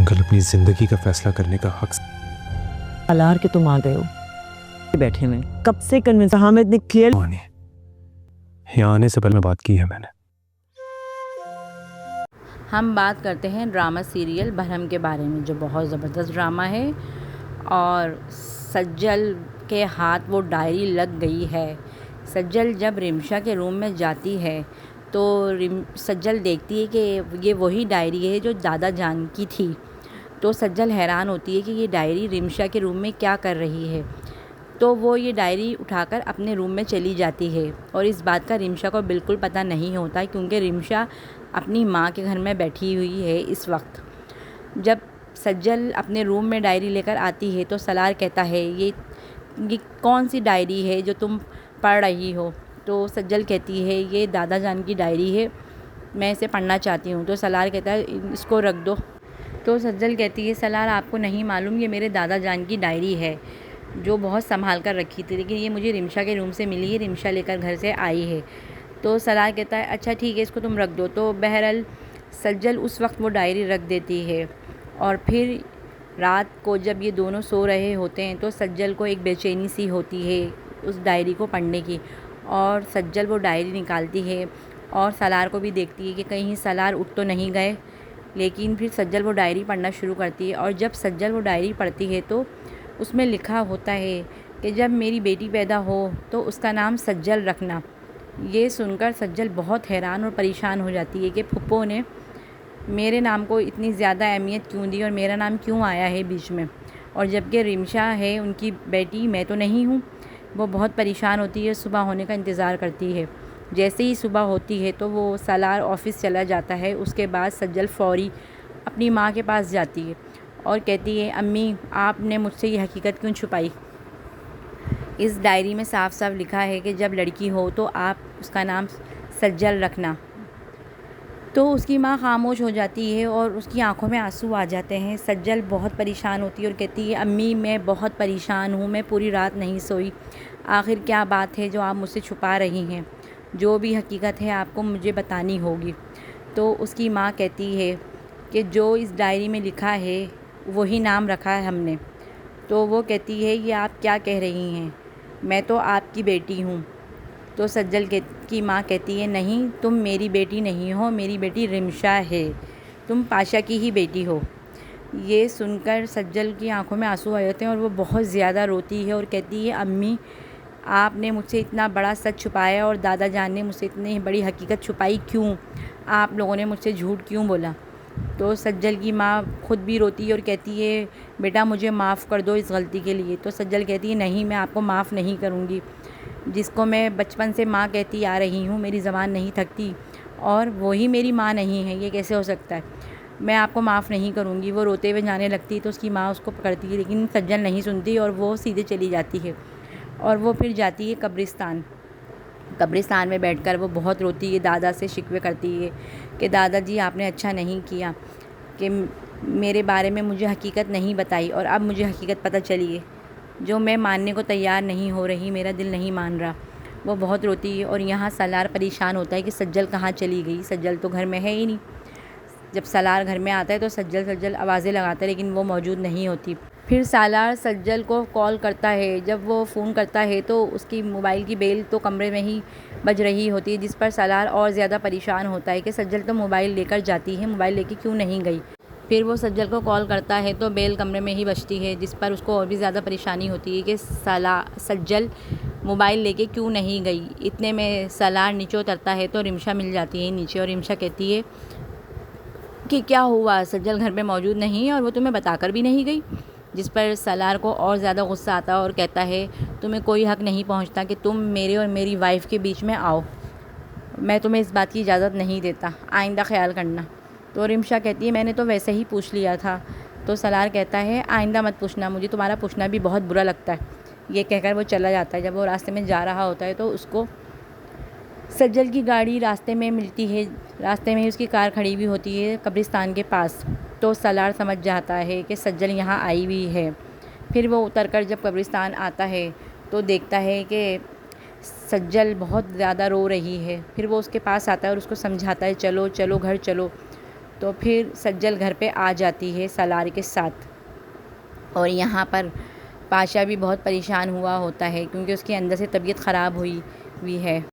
Uncle अपनी जिंदगी का फैसला करने का हक। अलार के तुम आ गए हो, बैठे हुए कब से कन्विंस। हाँ मैं इतनी क्लियर। यहाँ आने से पहले मैं बात की है मैंने। हम बात करते हैं ड्रामा सीरियल भरम के बारे में, जो बहुत ज़बरदस्त ड्रामा है। और सज्जल के हाथ वो डायरी लग गई है। सज्जल जब रिमशा के रूम में जाती है तो सज्जल देखती है कि ये वही डायरी है जो दादा जान की थी। तो सज्जल हैरान होती है कि ये डायरी रिमशा के रूम में क्या कर रही है। तो वो ये डायरी उठाकर अपने रूम में चली जाती है और इस बात का रिमशा को बिल्कुल पता नहीं होता, क्योंकि रिमशा अपनी माँ के घर में बैठी हुई है इस वक्त। जब सज्जल अपने रूम में डायरी लेकर आती है तो सलार कहता है, ये कौन सी डायरी है जो तुम पढ़ रही हो। तो सज्जल कहती है, ये दादा जान की डायरी है, मैं इसे पढ़ना चाहती हूँ। तो सलार कहता है, इसको रख दो। तो सज्जल कहती है, सलार आपको नहीं मालूम ये मेरे दादा जान की डायरी है जो बहुत संभाल कर रखी थी, लेकिन ये मुझे रिमशा के रूम से मिली है, रिमशा लेकर घर से आई है। तो सलार कहता है, अच्छा ठीक है, इसको तुम रख दो। तो बहरहाल सज्जल उस वक्त वो डायरी रख देती है। और फिर रात को जब ये दोनों सो रहे होते हैं तो सज्जल को एक बेचैनी सी होती है उस डायरी को पढ़ने की, और सज्जल वो डायरी निकालती है और सलार को भी देखती है कि कहीं सलार उठ तो नहीं गए। लेकिन फिर सज्जल वो डायरी पढ़ना शुरू करती है, और जब सज्जल वो डायरी पढ़ती है तो उसमें लिखा होता है कि जब मेरी बेटी पैदा हो तो उसका नाम सज्जल रखना। ये सुनकर सज्जल बहुत हैरान और परेशान हो जाती है कि फुप्पो ने मेरे नाम को इतनी ज़्यादा अहमियत क्यों दी और मेरा नाम क्यों आया है बीच में, और जबकि रिमशा है उनकी बेटी, मैं तो नहीं हूँ। वो बहुत परेशान होती है, सुबह होने का इंतज़ार करती है। जैसे ही सुबह होती है तो वो सलार ऑफ़िस चला जाता है। उसके बाद सज्जल फ़ौरी अपनी माँ के पास जाती है और कहती है, अम्मी आपने मुझसे ये हकीकत क्यों छुपाई। इस डायरी में साफ साफ लिखा है कि जब लड़की हो तो आप उसका नाम सज्जल रखना। तो उसकी माँ खामोश हो जाती है और उसकी आंखों में आंसू आ जाते हैं। सज्जल बहुत परेशान होती है और कहती है, अम्मी मैं बहुत परेशान हूँ, मैं पूरी रात नहीं सोई। आखिर क्या बात है जो आप मुझसे छुपा रही हैं, जो भी हकीकत है आपको मुझे बतानी होगी। तो उसकी माँ कहती है कि जो इस डायरी में लिखा है वही नाम रखा है हमने। तो वो कहती है, ये आप क्या कह रही हैं, मैं तो आपकी बेटी हूँ। तो सज्जल की माँ कहती है, नहीं तुम मेरी बेटी नहीं हो, मेरी बेटी रिमशा है, तुम पाशा की ही बेटी हो। ये सुनकर सज्जल की आंखों में आंसू आ जाते हैं और वो बहुत ज़्यादा रोती है और कहती है, अम्मी आपने मुझसे इतना बड़ा सच छुपाया और दादा जान ने मुझसे इतनी बड़ी हकीकत छुपाई क्यों, आप लोगों ने मुझसे झूठ क्यों बोला। तो सज्जल की माँ खुद भी रोती है और कहती है, बेटा मुझे माफ़ कर दो इस गलती के लिए। तो सज्जल कहती है, नहीं मैं आपको माफ़ नहीं करूँगी, जिसको मैं बचपन से माँ कहती आ रही हूँ, मेरी ज़बान नहीं थकती और वही मेरी माँ नहीं है, ये कैसे हो सकता है, मैं आपको माफ़ नहीं करूँगी। वो रोते हुए जाने लगती तो उसकी माँ उसको पकड़ती है, लेकिन सज्जल नहीं सुनती और वो सीधे चली जाती है। और वो फिर जाती है कब्रिस्तान में बैठकर वो बहुत रोती है, दादा से शिकवे करती है कि दादाजी आपने अच्छा नहीं किया कि मेरे बारे में मुझे हकीकत नहीं बताई, और अब मुझे हकीकत पता चली है जो मैं मानने को तैयार नहीं हो रही, मेरा दिल नहीं मान रहा। वो बहुत रोती है और यहाँ सलार परेशान होता है कि सज्जल कहाँ चली गई, सज्जल तो घर में है ही नहीं। जब सलार घर में आता है तो सज्जल आवाज़ें लगाता है, लेकिन वो मौजूद नहीं होती। फिर सालार सज्जल को कॉल करता है। जब वो फ़ोन करता है तो उसकी मोबाइल की बेल तो कमरे में ही बज रही होती है, जिस पर सालार और ज़्यादा परेशान होता है कि सज्जल तो मोबाइल लेकर जाती है, मोबाइल लेके क्यों नहीं गई। फिर वो सज्जल को कॉल करता है तो बेल कमरे में ही बजती है, जिस पर उसको और भी ज़्यादा परेशानी होती है कि सज्जल मोबाइल लेके क्यों नहीं गई। इतने में सालार नीचे उतरता है तो रिमशा मिल जाती है नीचे, और रिमशा कहती है कि क्या हुआ, सज्जल घर में मौजूद नहीं है और वो तुम्हें बताकर भी नहीं गई। जिस पर सलार को और ज़्यादा गुस्सा आता है और कहता है, तुम्हें कोई हक़ नहीं पहुंचता कि तुम मेरे और मेरी वाइफ के बीच में आओ, मैं तुम्हें इस बात की इजाज़त नहीं देता, आइंदा ख्याल करना। तो रिमशा कहती है, मैंने तो वैसे ही पूछ लिया था। तो सलार कहता है, आइंदा मत पूछना, मुझे तुम्हारा पूछना भी बहुत बुरा लगता है। ये कहकर वो चला जाता है। जब वो रास्ते में जा रहा होता है तो उसको सज्जल की गाड़ी रास्ते में मिलती है, रास्ते में ही उसकी कार खड़ी हुई होती है कब्रिस्तान के पास। तो सलार समझ जाता है कि सज्जल यहाँ आई हुई है। फिर वो उतरकर जब कब्रिस्तान आता है तो देखता है कि सज्जल बहुत ज़्यादा रो रही है। फिर वो उसके पास आता है और उसको समझाता है, चलो चलो घर चलो। तो फिर सज्जल घर पे आ जाती है सलार के साथ। और यहाँ पर पाशा भी बहुत परेशान हुआ होता है क्योंकि उसके अंदर से तबीयत ख़राब हुई है।